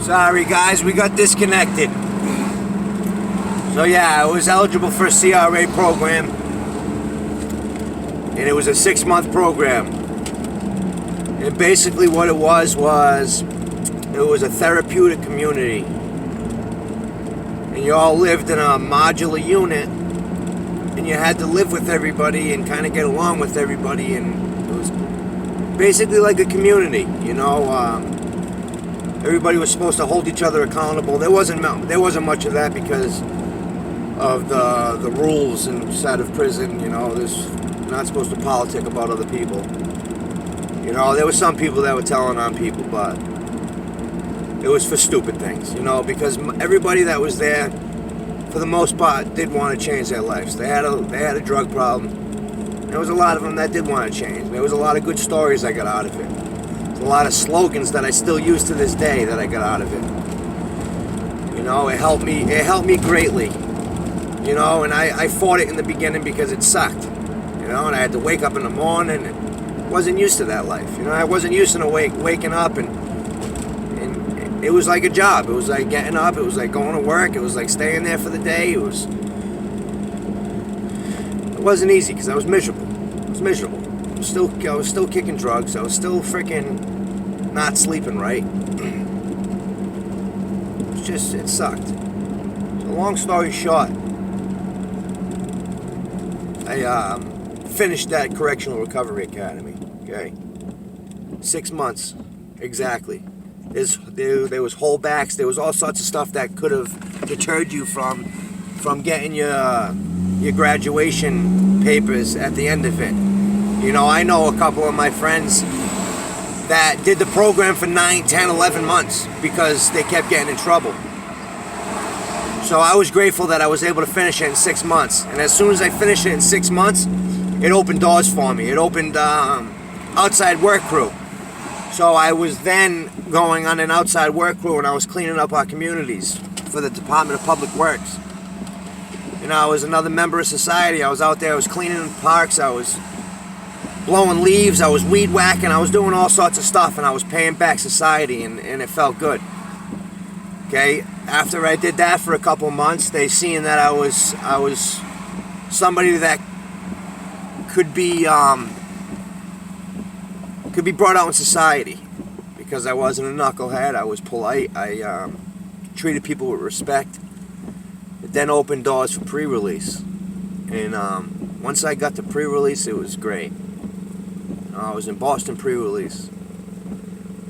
Sorry guys, we got disconnected. So yeah, I was eligible for a CRA program, and it was a 6-month program. And basically what it was a therapeutic community. And you all lived in a modular unit, and you had to live with everybody and kind of get along with everybody, and it was basically like a community, you know. Everybody was supposed to hold each other accountable. There wasn't much of that because of the rules inside of prison. You know, there's not supposed to politic about other people. You know, there were some people that were telling on people, but it was for stupid things. You know, because everybody that was there, for the most part, did want to change their lives. They had a drug problem. There was a lot of them that did want to change. There was a lot of good stories I got out of it. A lot of slogans that I still use to this day that I got out of it. You know, it helped me greatly. You know, and I fought it in the beginning because it sucked. You know, and I had to wake up in the morning and wasn't used to that life. You know, I wasn't used to waking up, and it was like a job. It was like getting up, it was like going to work, it was like staying there for the day. It wasn't easy because I was miserable. I was miserable. I was still kicking drugs. I was still freaking not sleeping right. It sucked. So long story short, I finished that Correctional Recovery Academy. Okay, 6 months exactly. There was holdbacks. There was all sorts of stuff that could have deterred you from getting your graduation papers at the end of it. You know, I know a couple of my friends that did the program for 9, 10, 11 months because they kept getting in trouble. So I was grateful that I was able to finish it in 6 months. And as soon as I finished it in 6 months, it opened doors for me. It opened outside work crew. So I was then going on an outside work crew, and I was cleaning up our communities for the Department of Public Works. You know, I was another member of society. I was out there, I was cleaning parks, I was blowing leaves, I was weed whacking, I was doing all sorts of stuff, and I was paying back society, and it felt good. Okay, after I did that for a couple months, they seen that I was somebody that could be brought out in society because I wasn't a knucklehead. I was polite. I treated people with respect. It then opened doors for pre-release, and once I got to pre-release, it was great. I was in Boston pre-release.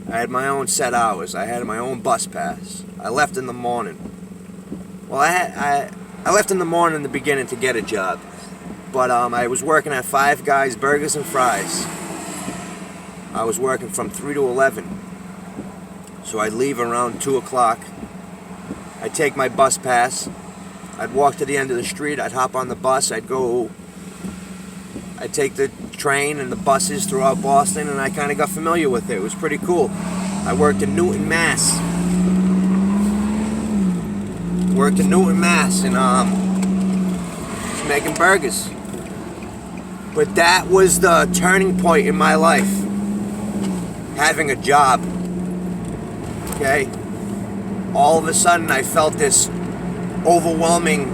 I had my own set hours. I had my own bus pass. I left in the morning. Well, I left in the morning in the beginning to get a job, but I was working at Five Guys Burgers and Fries. I was working from 3 to 11. So I'd leave around 2 o'clock. I'd take my bus pass. I'd walk to the end of the street. I'd hop on the bus. I'd take the train and the buses throughout Boston, and I kind of got familiar with it. It was pretty cool. I worked in Newton, Mass. And was making burgers. But that was the turning point in my life. Having a job. Okay? All of a sudden I felt this overwhelming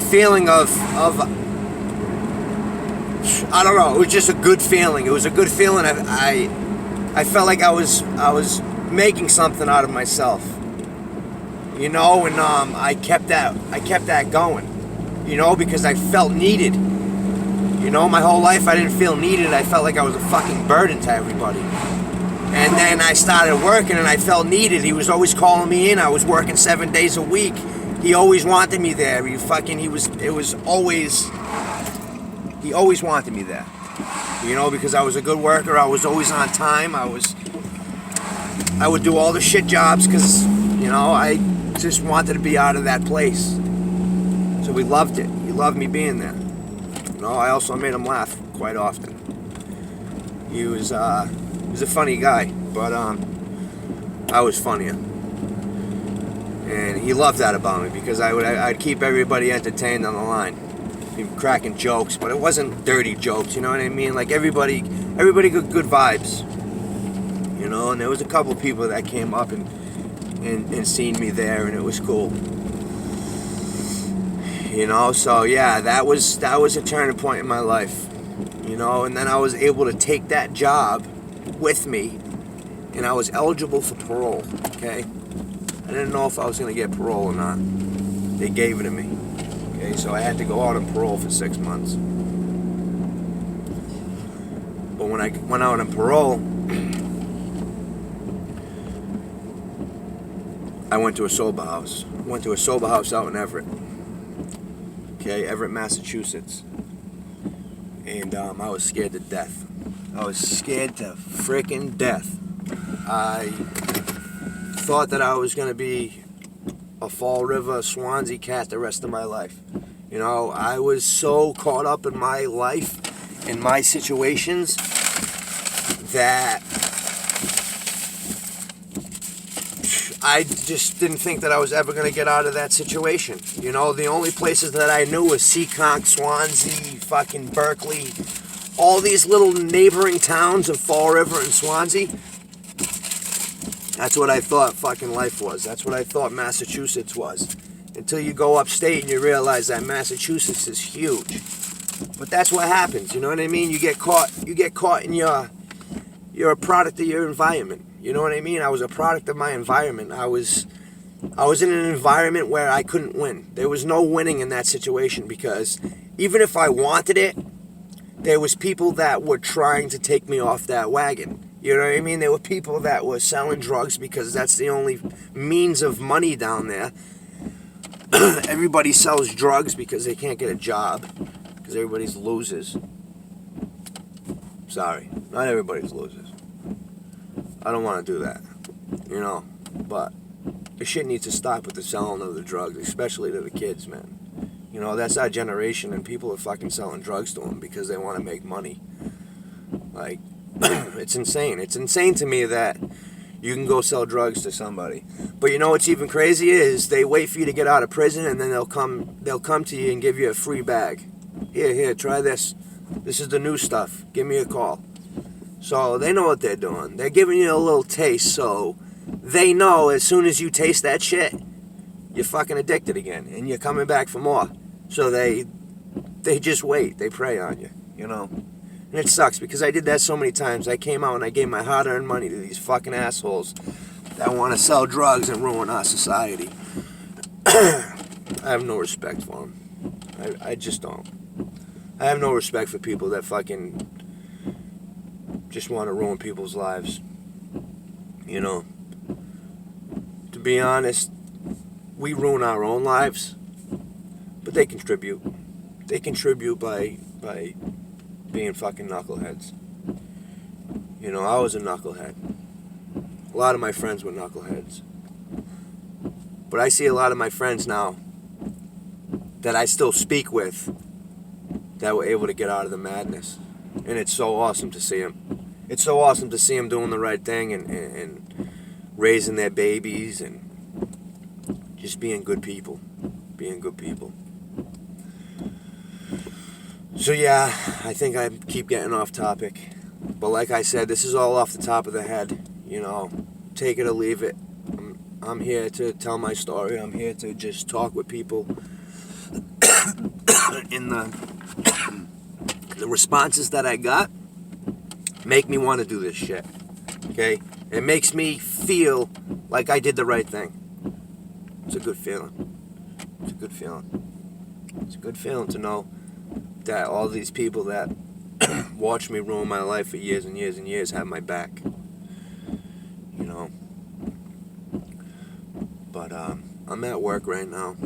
feeling of I don't know, it was just a good feeling. It was a good feeling. I felt like I was making something out of myself. You know, and I kept that going. You know, because I felt needed. You know, my whole life I didn't feel needed. I felt like I was a fucking burden to everybody. And then I started working and I felt needed. He was always calling me in. I was working 7 days a week. He always wanted me there. He always wanted me there. You know, because I was a good worker. I was always on time. I would do all the shit jobs because, you know, I just wanted to be out of that place. So we loved it. He loved me being there. You know, I also made him laugh quite often. He was a funny guy, but I was funnier. And he loved that about me because I'd keep everybody entertained on the line. Cracking jokes, but it wasn't dirty jokes, you know what I mean? Like everybody got good vibes. you know, and there was a couple people that came up and seen me there, and it was cool. You know, so yeah, that was a turning point in my life. You know, and then I was able to take that job with me, and I was eligible for parole. Okay, I didn't know if I was going to get parole or not. They gave it to me. Okay, so I had to go out on parole for 6 months. But when I went out on parole, I went to a sober house. I went to a sober house out in Everett. Okay, Everett, Massachusetts. And I was scared to death. I was scared to freaking death. I thought that I was going to be a Fall River, Swansea cat the rest of my life. You know, I was so caught up in my life, in my situations, that I just didn't think that I was ever going to get out of that situation. You know, the only places that I knew was Seekonk, Swansea, fucking Berkeley, all these little neighboring towns of Fall River and Swansea. That's what I thought fucking life was. That's what I thought Massachusetts was. Until you go upstate and you realize that Massachusetts is huge. But that's what happens, you know what I mean? You get caught in you're a product of your environment. You know what I mean? I was a product of my environment. I was in an environment where I couldn't win. There was no winning in that situation, because even if I wanted it, there was people that were trying to take me off that wagon. You know what I mean? There were people that were selling drugs because that's the only means of money down there. Everybody sells drugs because they can't get a job, because everybody's losers. Sorry, not everybody's losers. I don't want to do that, you know, but the shit needs to stop with the selling of the drugs, especially to the kids, man. You know, that's our generation, and people are fucking selling drugs to them because they want to make money. Like, it's insane. It's insane to me that you can go sell drugs to somebody. But you know what's even crazier is they wait for you to get out of prison, and then they'll come to you and give you a free bag. Here, try this. This is the new stuff. Give me a call. So they know what they're doing. They're giving you a little taste, so they know as soon as you taste that shit, you're fucking addicted again, and you're coming back for more. So they just wait. They prey on you, you know. And it sucks, because I did that so many times. I came out and I gave my hard-earned money to these fucking assholes that want to sell drugs and ruin our society. I have no respect for them. I just don't. I have no respect for people that fucking just want to ruin people's lives. You know, to be honest, we ruin our own lives, but they contribute. They contribute by being fucking knuckleheads. You know, I was a knucklehead. A lot of my friends were knuckleheads. But I see a lot of my friends now that I still speak with that were able to get out of the madness. And it's so awesome to see them. It's so awesome to see them doing the right thing and raising their babies and just being good people. Being good people. So yeah, I think I keep getting off topic. But like I said, this is all off the top of the head. You know, take it or leave it. I'm here to tell my story. I'm here to just talk with people. In the responses that I got make me want to do this shit. Okay? It makes me feel like I did the right thing. It's a good feeling. It's a good feeling. It's a good feeling to know that all these people that watched me ruin my life for years and years and years have my back. You know? But I'm at work right now.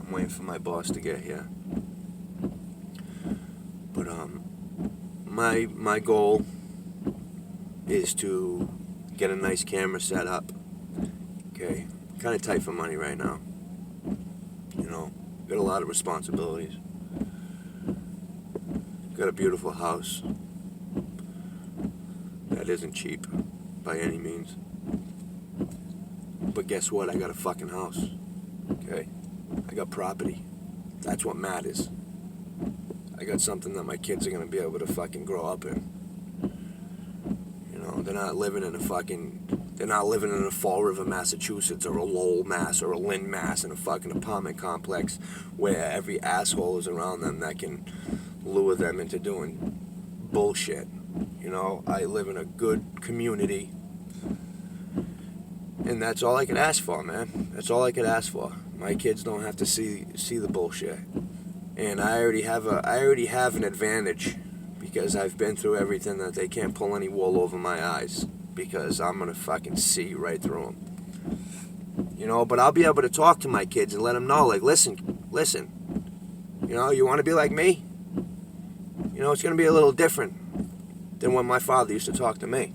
I'm waiting for my boss to get here. But my goal is to get a nice camera set up. Okay, kind of tight for money right now. You know, got a lot of responsibilities. Got a beautiful house that isn't cheap by any means. But guess what? I got a fucking house. Okay, I got property. That's what matters. I got something that my kids are going to be able to fucking grow up in. You know, they're not living in a Fall River, Massachusetts, or a Lowell, Mass, or a Lynn, Mass, in a fucking apartment complex where every asshole is around them that can lure them into doing bullshit. You know, I live in a good community, and that's all I could ask for, man. That's all I could ask for. My kids don't have to see the bullshit, and I already have an advantage because I've been through everything that they can't pull any wool over my eyes, because I'm gonna fucking see right through them. You know, but I'll be able to talk to my kids and let them know, like, listen. You know, you want to be like me? You know, it's gonna be a little different than when my father used to talk to me.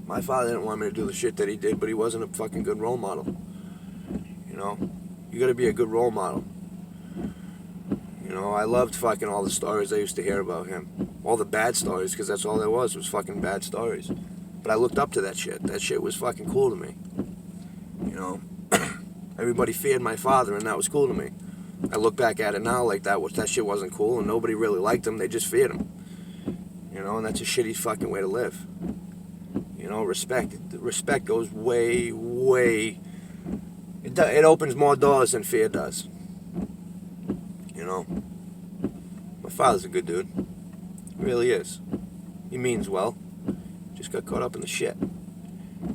My father didn't want me to do the shit that he did, but he wasn't a fucking good role model. You know, you gotta be a good role model. You know, I loved fucking all the stories I used to hear about him. All the bad stories, because that's all there was fucking bad stories. But I looked up to that shit. That shit was fucking cool to me. You know, everybody feared my father, and that was cool to me. I look back at it now like that shit wasn't cool, and nobody really liked him. They just feared him. You know, and that's a shitty fucking way to live. You know, respect goes way, way. It opens more doors than fear does. You know, my father's a good dude. He really is. He means well. Just got caught up in the shit.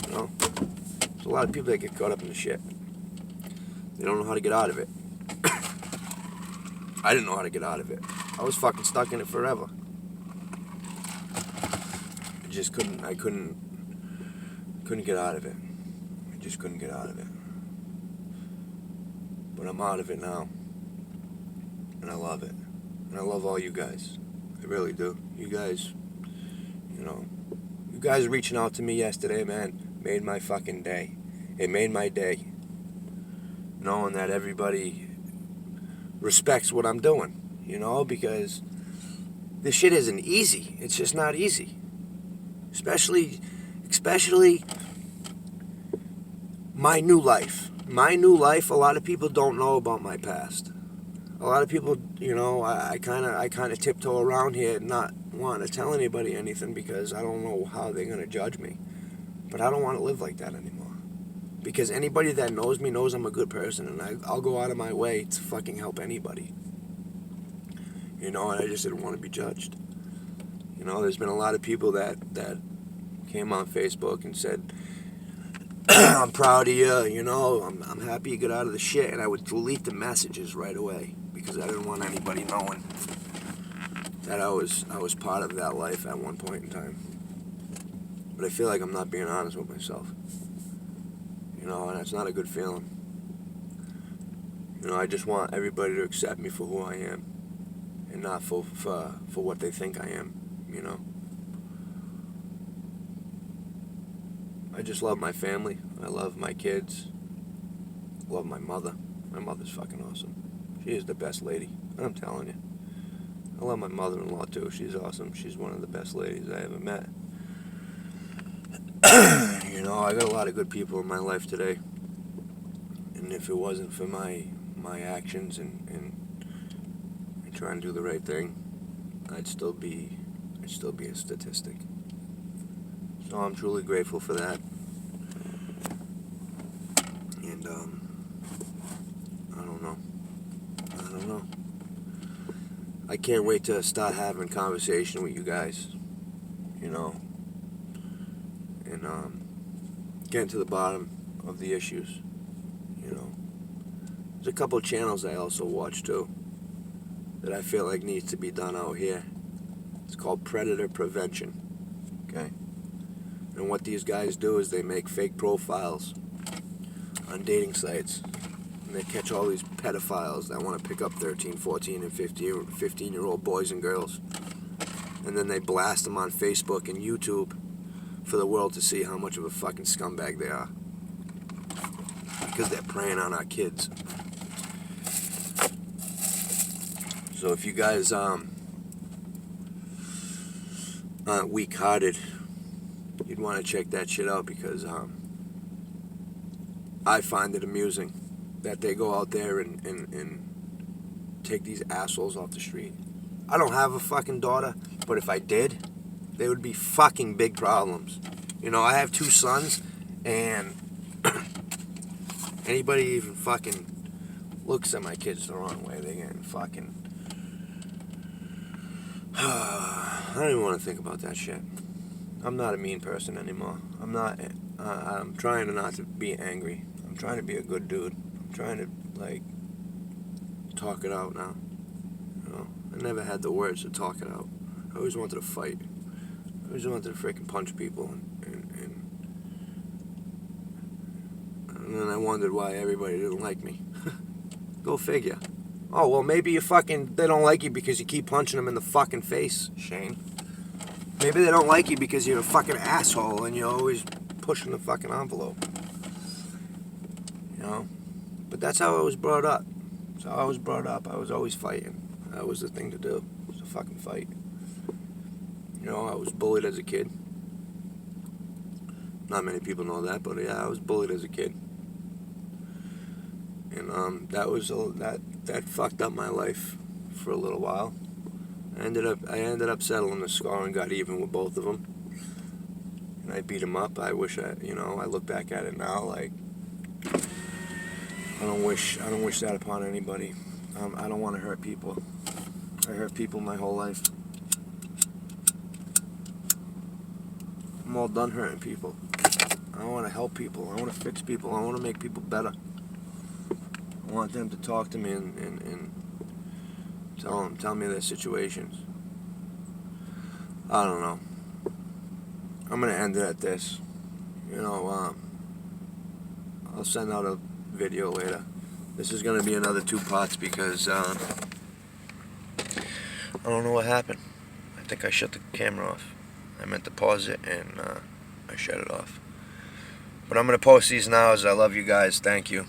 You know, there's a lot of people that get caught up in the shit. They don't know how to get out of it. I didn't know how to get out of it. I was fucking stuck in it forever. I couldn't get out of it. I just couldn't get out of it. But I'm out of it now. And I love it. And I love all you guys. I really do. You guys, you know, you guys reaching out to me yesterday, man, made my fucking day. It made my day. Knowing that everybody respects what I'm doing, you know, because this shit isn't easy. It's just not easy. Especially my new life. My new life, a lot of people don't know about my past. A lot of people, you know, I kind of tiptoe around here not wanting to tell anybody anything because I don't know how they're going to judge me. But I don't want to live like that anymore. Because anybody that knows me knows I'm a good person, and I'll go out of my way to fucking help anybody. You know, and I just didn't want to be judged. You know, there's been a lot of people that came on Facebook and said, I'm proud of you, you know, I'm happy you got out of the shit, and I would delete the messages right away because I didn't want anybody knowing that I was part of that life at one point in time. But I feel like I'm not being honest with myself. You know, and that's not a good feeling. You know, I just want everybody to accept me for who I am and not for what they think I am, you know. I just love my family. I love my kids. I love my mother. My mother's fucking awesome. She is the best lady. I'm telling you. I love my mother-in-law too. She's awesome. She's one of the best ladies I ever met. You know, I got a lot of good people in my life today. And if it wasn't for my actions and trying to do the right thing, I'd still be a statistic. So I'm truly grateful for that. And I don't know. I can't wait to start having conversation with you guys, you know, and getting to the bottom of the issues, you know. There's a couple of channels I also watch too that I feel like needs to be done out here. It's called Predator Prevention, okay? And what these guys do is they make fake profiles on dating sites. And they catch all these pedophiles that want to pick up 13, 14, and 15-year-old boys and girls. And then they blast them on Facebook and YouTube for the world to see how much of a fucking scumbag they are. Because they're preying on our kids. So if you guys aren't weak-hearted, you'd want to check that shit out, because I find it amusing that they go out there and take these assholes off the street. I don't have a fucking daughter, but if I did, They would be fucking big problems. You know, I have 2 sons, and anybody even fucking looks at my kids the wrong way, they getting fucking... I don't even want to think about that shit. I'm not a mean person anymore. I'm not... I'm trying not to be angry. I'm trying to be a good dude. I'm trying to, like, talk it out now. You know, I never had the words to talk it out. I always wanted to fight. I always wanted to freaking punch people, and then I wondered why everybody didn't like me. Go figure. Oh, well, maybe they don't like you because you keep punching them in the fucking face, Shane. Maybe they don't like you because you're a fucking asshole and you're always pushing the fucking envelope. You know? But that's how I was brought up. That's how I was brought up. I was always fighting. That was the thing to do. Was to fucking fight. You know, I was bullied as a kid. Not many people know that, but yeah, I was bullied as a kid. And that fucked up my life for a little while. I ended up settling the score and got even with both of them. And I beat them up. I wish I look back at it now, like, I don't wish that upon anybody. I don't want to hurt people. I hurt people my whole life. I'm all done hurting people. I want to help people. I want to fix people. I want to make people better. I want them to talk to me and tell me their situations. I don't know. I'm gonna end it at this. You know, I'll send out a video later. This is gonna be another 2 parts because I don't know what happened. I think I shut the camera off. I meant to pause it and I shut it off. But I'm gonna post these now as I love you guys. Thank you.